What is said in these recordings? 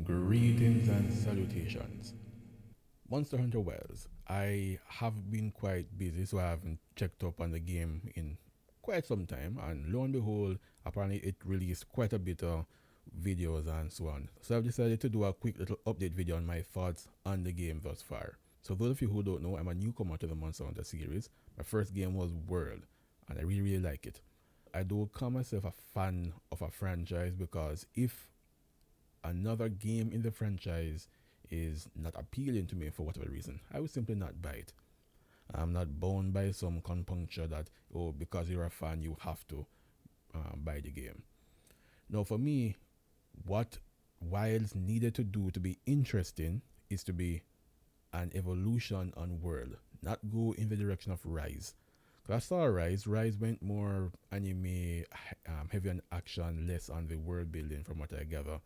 Greetings and salutations. Monster Hunter Wilds. I have been quite busy, so I haven't checked up on the game in quite some time. And lo and behold, apparently it released quite a bit of videos and so on. So I've decided to do a quick little update video on my thoughts on the game thus far. So those of you who don't know, I'm a newcomer to the Monster Hunter series. My first game was World, and I really like it. I do call myself a fan of a franchise because if another game in the franchise is not appealing to me for whatever reason, I will simply not buy it. I'm not bound by some compunction that, oh, because you're a fan, you have to buy the game. Now, for me, what Wilds needed to do to be interesting is to be an evolution on World, not go in the direction of Rise. Because I saw Rise. Rise went more anime, heavy on action, less on the world building, from what I gather.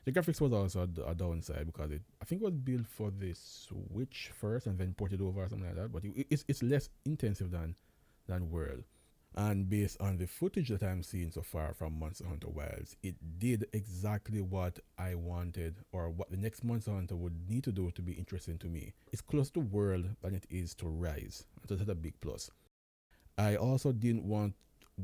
The graphics was also a downside because I think it was built for the Switch first and then ported over or something like that. But it's less intensive than World. And based on the footage that I'm seeing so far from Monster Hunter Wilds, it did exactly what I wanted, or what the next Monster Hunter would need to do to be interesting to me. It's closer to World than it is to Rise. So that's a big plus. I also didn't want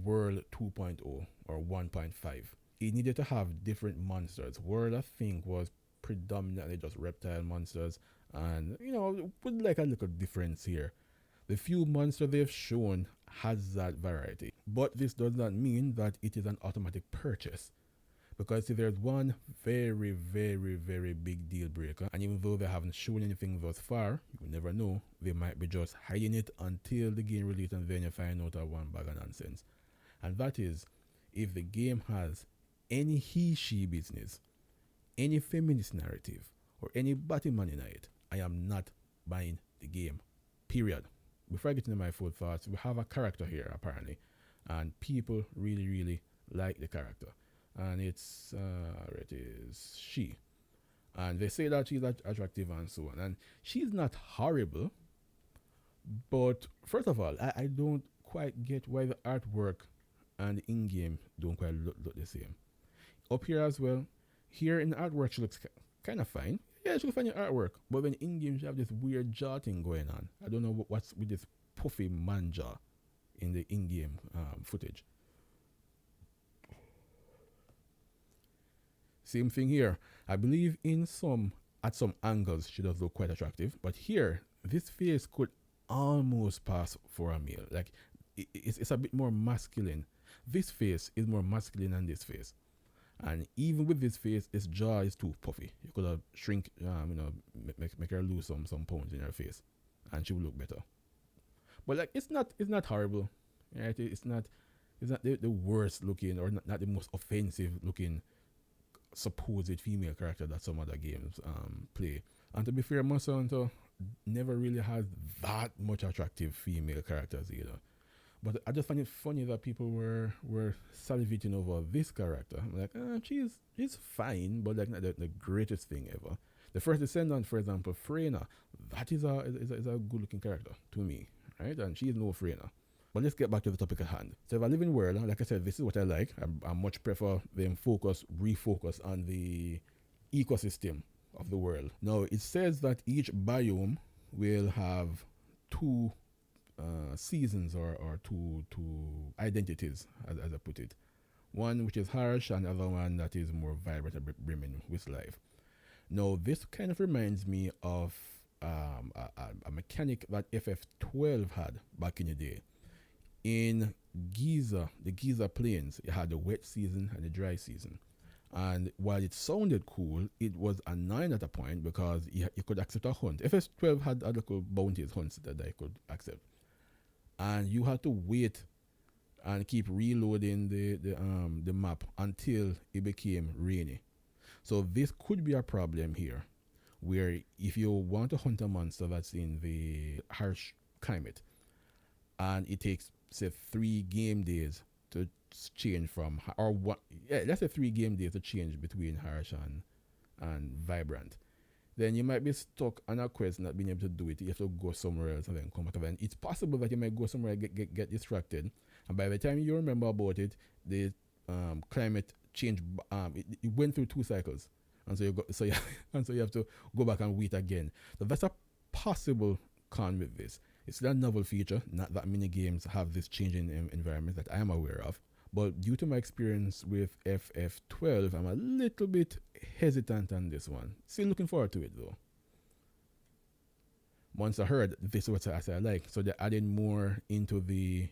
World 2.0 or 1.5. It needed to have different monsters. World, I think, was predominantly just reptile monsters, and would like a little difference here. The few monsters they've shown has that variety, but this does not mean that it is an automatic purchase. Because if there's one very, very, very big deal breaker, and even though they haven't shown anything thus far, you never know, they might be just hiding it until the game release and then you find out a one bag of nonsense. And that is, if the game has any he-she business, any feminist narrative, or any Batman in it, I am not buying the game. Period. Before I get into my full thoughts, we have a character here apparently, and people really, really like the character. And it is she. And they say that she's attractive and so on. And she's not horrible, but first of all, I don't quite get why the artwork and the in-game don't quite look the same. Up here as well, here in the artwork she looks kind of fine. Yeah, she looks fine in artwork, but when in-game she have this weird jaw thing going on. I don't know what's with this puffy man jaw in the in-game footage. Same thing here. I believe at some angles she does look quite attractive, but here this face could almost pass for a male. Like it's a bit more masculine. This face is more masculine than this face. And even with this face, its jaw is too puffy. You could have shrink, make her lose some pounds in her face, and she will look better. But like, it's not horrible, right? It's not the worst looking, or not the most offensive looking supposed female character that some other games play. And to be fair, Monster Hunter never really has that much attractive female characters either. But I just find it funny that people were salivating over this character. I'm like, she's fine, but like not the greatest thing ever. The first Descendant, for example, Freyna, that is a good looking character to me, right? And she is no Freyna. But let's get back to the topic at hand. So if I live in World, like I said, this is what I like. I much prefer them refocus on the ecosystem of the world. Now, it says that each biome will have two seasons or two identities, as I put it. One which is harsh and the other one that is more vibrant and brimming with life. Now, this kind of reminds me of a mechanic that FF12 had back in the day. In Giza, the Giza Plains, it had the wet season and the dry season. And while it sounded cool, it was annoying at a point because you could accept a hunt. FF12 had a little bounties hunts that I could accept. And you had to wait and keep reloading the map until it became rainy. So this could be a problem here, where if you want to hunt a monster that's in the harsh climate, and it takes, say, 3 game days to change from, or what, yeah, let's say 3 game days to change between harsh and vibrant, then you might be stuck on a quest not being able to do it. You have to go somewhere else and then come back. And it's possible that you might go somewhere and get distracted, and by the time you remember about it, the climate change, it went through 2 cycles, and so you go, so you, and so you have to go back and wait again. So that's a possible con with this. It's not a novel feature. Not that many games have this changing environment that I am aware of. But due to my experience with FF12, I'm a little bit hesitant on this one. Still looking forward to it though. Once I heard this was what I like, so they're adding more into the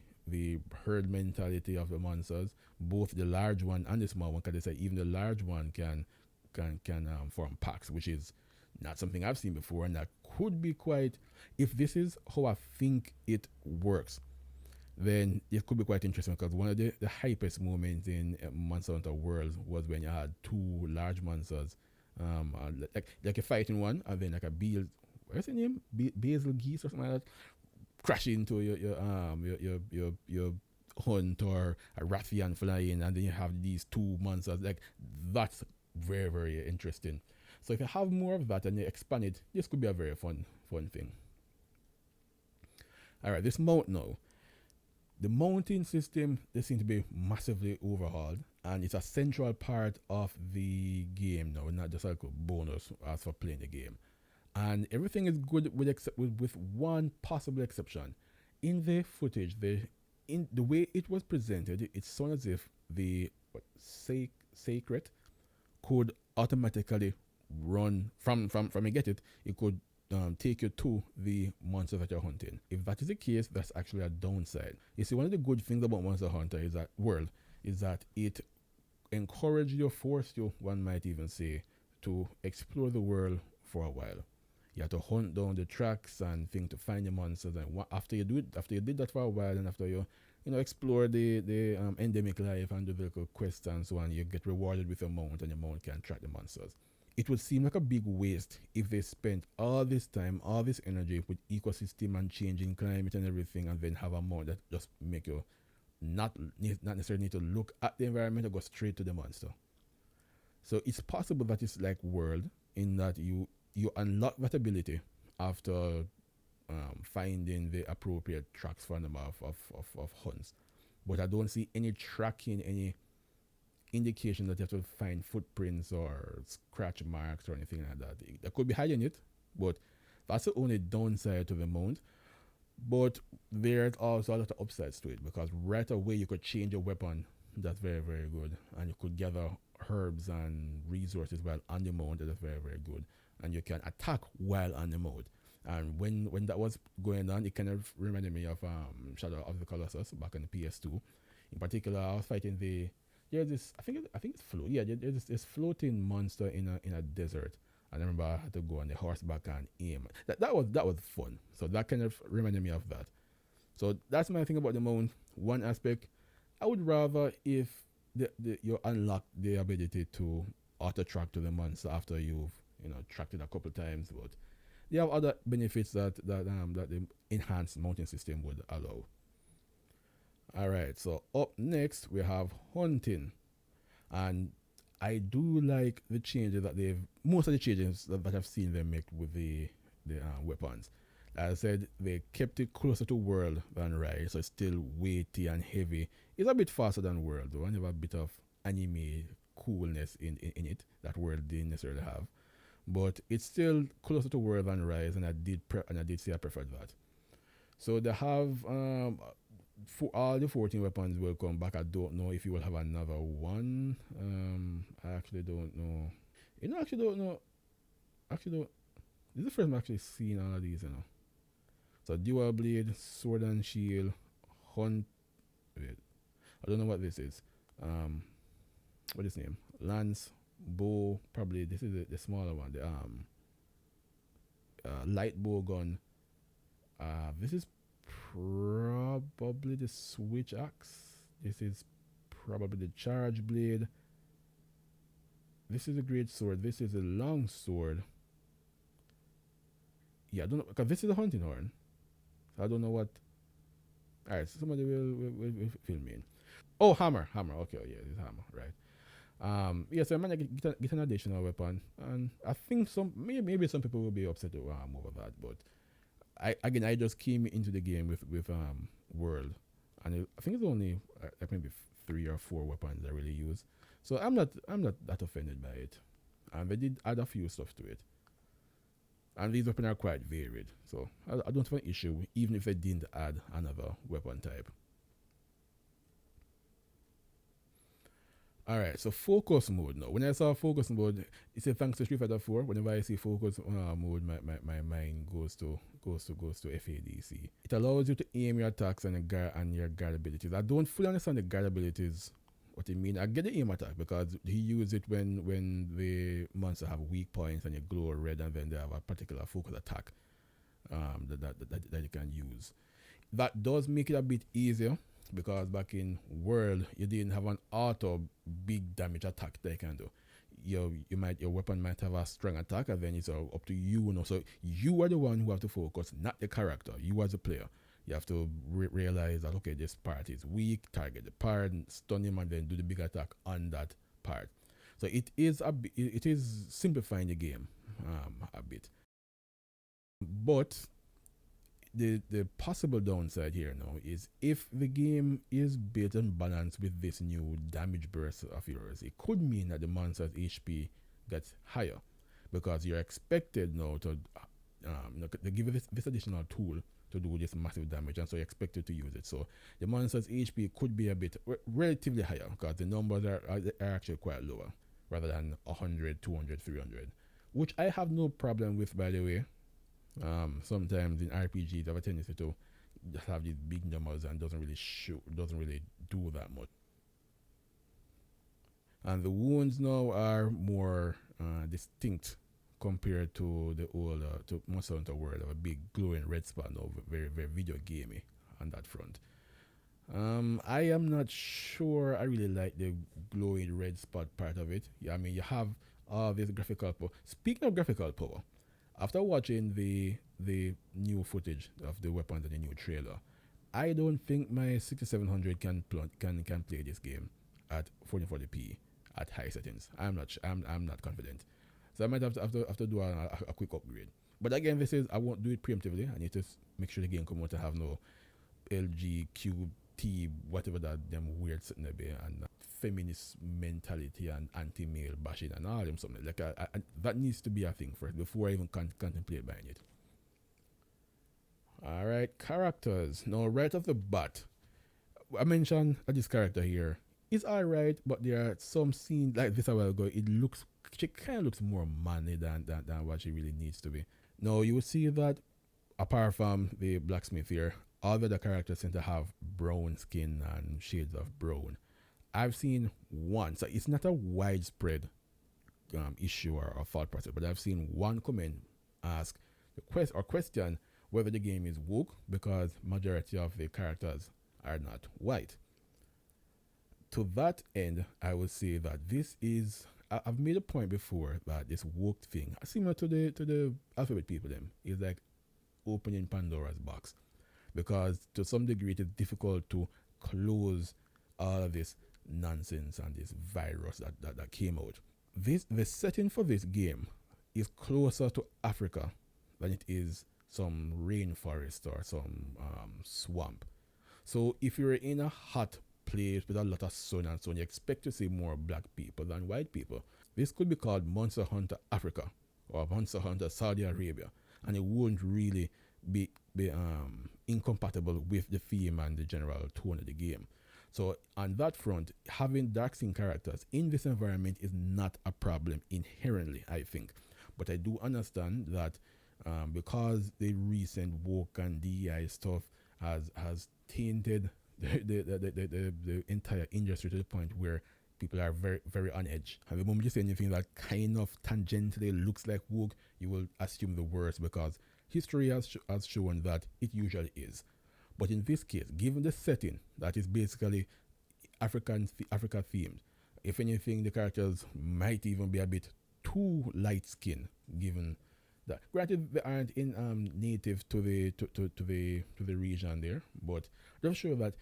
herd mentality of the monsters, both the large one and the small one. Because they say even the large one can form packs, which is not something I've seen before, and that could be quite. If this is how I think it works, then it could be quite interesting. Because one of the hypest moments in Monster Hunter World was when you had two large monsters, like a fighting one, and then like a what's the name? Basil geese or something like that, crash into your hunt, or a Rathian flying, and then you have these two monsters. Like, that's very, very interesting. So if you have more of that and you expand it, this could be a very fun thing. Alright, this mount now. The mounting system, they seem to be massively overhauled, and it's a central part of the game now, not just like a bonus as for playing the game. And everything is good with one possible exception. In the footage, in the way it was presented, it sounded as if the Sacred could automatically run from you get it. It could take you to the monster that you're hunting. If that is the case, that's actually a downside. You see, one of the good things about Monster Hunter is that it encourages you, forced you, one might even say, to explore the world for a while. You have to hunt down the tracks and things to find the monsters. And after you did that for a while, and after you explore the endemic life and do the little quests and so on, you get rewarded with a mount, and your mount can track the monsters. It would seem like a big waste if they spent all this time, all this energy with ecosystem and changing climate and everything, and then have a mount that just make you not necessarily need to look at the environment or go straight to the monster. So it's possible that it's like World, in that you unlock that ability after finding the appropriate tracks for them of hunts. But I don't see any tracking, any indication that you have to find footprints or scratch marks or anything like that. That could be hiding it, but that's the only downside to the mount. But there's also a lot of upsides to it, because right away you could change your weapon. That's very, very good. And you could gather herbs and resources while on the mount. That's very, very good. And you can attack while on the mount. And when that was going on, it kind of reminded me of Shadow of the Colossus back on the PS2. In particular, I was fighting there's this, I think it's float. Yeah, there's this floating monster in a desert. And I remember I had to go on the horseback and aim. That was fun. So that kind of reminded me of that. So that's my thing about the mount. One aspect, I would rather if you unlock the ability to auto track to the monster after you've tracked it a couple times. But they have other benefits that the enhanced mounting system would allow. Alright, so up next we have hunting. And I do like the changes that most of the changes that I've seen them make with the weapons. As I said, they kept it closer to World than Rise, so it's still weighty and heavy. It's a bit faster than World though, and have a bit of anime coolness in it that World didn't necessarily have. But it's still closer to World than Rise, and I did say I preferred that. So they have for all the 14 weapons will come back. I don't know if you will have another one. I actually don't know. I actually don't know. Actually, don't. This is the first time I've actually seen all of these. So dual blade, sword and shield, hunt. Wait, I don't know what this is. What is his name? Lance, bow. Probably this is the smaller one. The light bow gun. This is probably the switch axe. This is probably the charge blade. This is a great sword. This is a long sword. Yeah, I don't know, because this is a hunting horn. So I don't know what. Alright, so somebody will fill me in. Oh, hammer. Okay, yeah, this hammer, right. Yeah, so I might get an additional weapon, and I think maybe some people will be upset over that, but I just came into the game with World, and I think it's only like maybe 3 or 4 weapons I really use, so I'm not that offended by it. and they did add a few stuff to it. And these weapons are quite varied, so I don't have an issue even if they didn't add another weapon type. Alright, so focus mode now. When I saw focus mode, it's a thanks to Street Fighter 4. Whenever I see focus mode, my mind goes to FADC. It allows you to aim your attacks and your guard abilities. I don't fully understand the guard abilities, what it mean. I get the aim attack because he uses it when the monster have weak points and you glow red, and then they have a particular focus attack that you can use. That does make it a bit easier, because back in World you didn't have an auto big damage attack that you can do. Your weapon might have a strong attack, and then it's up to you now. So you are the one who have to focus, not the character. You as a player, you have to realize that, okay, this part is weak, target the part, stun him, and then do the big attack on that part. So it is simplifying the game a bit. But the possible downside here now is, if the game is built and balanced with this new damage burst of yours, it could mean that the monster's HP gets higher, because you're expected now to they give you this additional tool to do this massive damage, and so you're expected to use it. So the monster's HP could be a bit relatively higher, because the numbers are actually quite lower, rather than 100, 200, 300, which I have no problem with, by the way. Sometimes in RPGs, I have a tendency to just have these big numbers and doesn't really do that much. And the wounds now are more distinct compared to the old to Monster Hunter World, of a big glowing red spot now, very very video gamey on that front. I am not sure I really like the glowing red spot part of it. Yeah, I mean, you have all this graphical power. Speaking of graphical power, after watching the new footage of the weapons in the new trailer, I don't think my 6700 can play this game at 1440p at high settings. I'm not confident, so I might have to do a quick upgrade. But again, I won't do it preemptively. I need to make sure the game come out to have no LG QT whatever that them weird sitting there, and feminist mentality and anti-male bashing and all them something like that needs to be a thing first before I even contemplate buying it. Alright, characters. Now, right off the bat, I mentioned this character here is alright, but there are some scenes like this a while ago. She kind of looks more manly than what she really needs to be. Now, you will see that apart from the blacksmith here, all the other characters seem to have brown skin and shades of brown. I've seen one, so it's not a widespread issue or thought process, but I've seen one comment ask the question whether the game is woke because majority of the characters are not white. To that end, I would say that this is, I've made a point before that this woke thing, similar to the alphabet people, them, is like opening Pandora's box, because to some degree it is difficult to close all of this nonsense and this virus that came out. The setting for this game is closer to Africa than it is some rainforest or some swamp. So if you're in a hot place with a lot of sun and so on, you expect to see more black people than white people. This could be called Monster Hunter Africa or Monster Hunter Saudi Arabia, and it wouldn't really be incompatible with the theme and the general tone of the game. So on that front, having dark skinned characters in this environment is not a problem inherently, I think. But I do understand that because the recent woke and DEI stuff has tainted the entire industry to the point where people are very, very on edge. And the moment you say anything that kind of tangentially looks like woke, you will assume the worst, because history has shown that it usually is. But in this case, given the setting that is basically Africa themed, if anything, the characters might even be a bit too light skinned, given that. Granted, they aren't in native to the region there, but just show that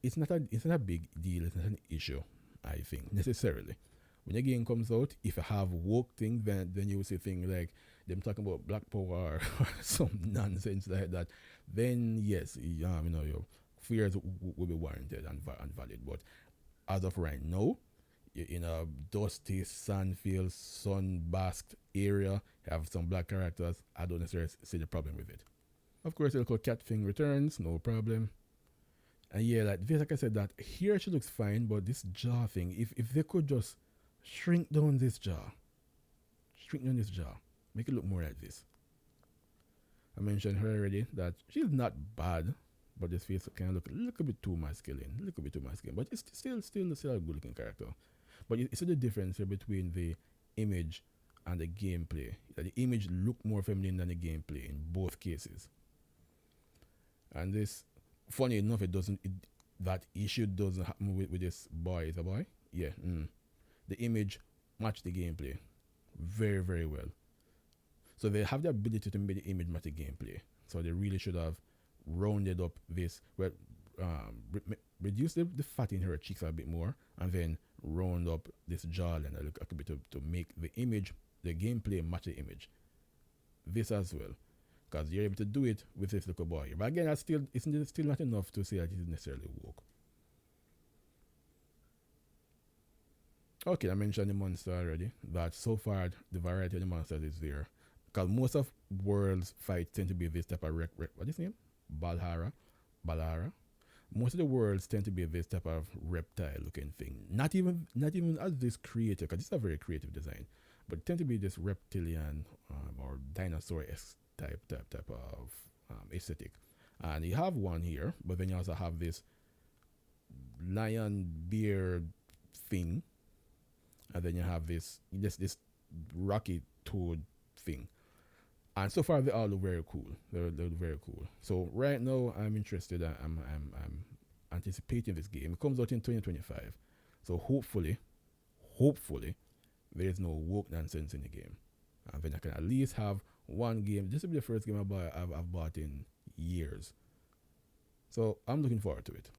it's not a big deal. It's not an issue, I think, necessarily. When the game comes out, if you have woke thing, then you will see things like them talking about black power or some nonsense like that. Then yes, your fears will be warranted and valid. But as of right now, in a dusty, sand-filled, sun-basked area, have some black characters. I don't necessarily see the problem with it. Of course, the little cat thing returns, no problem. And yeah, like this, like I said, that here she looks fine, but this jaw thing, if they could just shrink down this jaw, make it look more like this. I mentioned her already that she's not bad, but this face kind of look a little bit too masculine, but it's still a good looking character. But you see the difference here between the image and the gameplay. That the image look more feminine than the gameplay in both cases. And this, funny enough, that issue doesn't happen with this boy. Is a boy? Yeah. The image match the gameplay very, very well. So they have the ability to make the image match the gameplay. So they really should have rounded up this, well, reduce the fat in her cheeks a bit more, and then round up this jawline a bit to make the image, the gameplay match the image. This as well, because you're able to do it with this little boy. But again, it's still not enough to say that it is necessarily woke. Okay, I mentioned the monster already. That so far the variety of the monsters is there, because most of world's fights tend to be this type of what is his name? Balara. Most of the worlds tend to be this type of reptile-looking thing. Not even as this creative, because it's a very creative design, but tend to be this reptilian or dinosaur-esque type of aesthetic. And you have one here, but then you also have this lion beard thing, and then you have this rocky toad thing. And so far they all look very cool. They're very cool. So right now I'm interested. I'm anticipating this game. It comes out in 2025. So hopefully there is no woke nonsense in the game, and then I can at least have one game. This will be the first game I've bought in years. So I'm looking forward to it.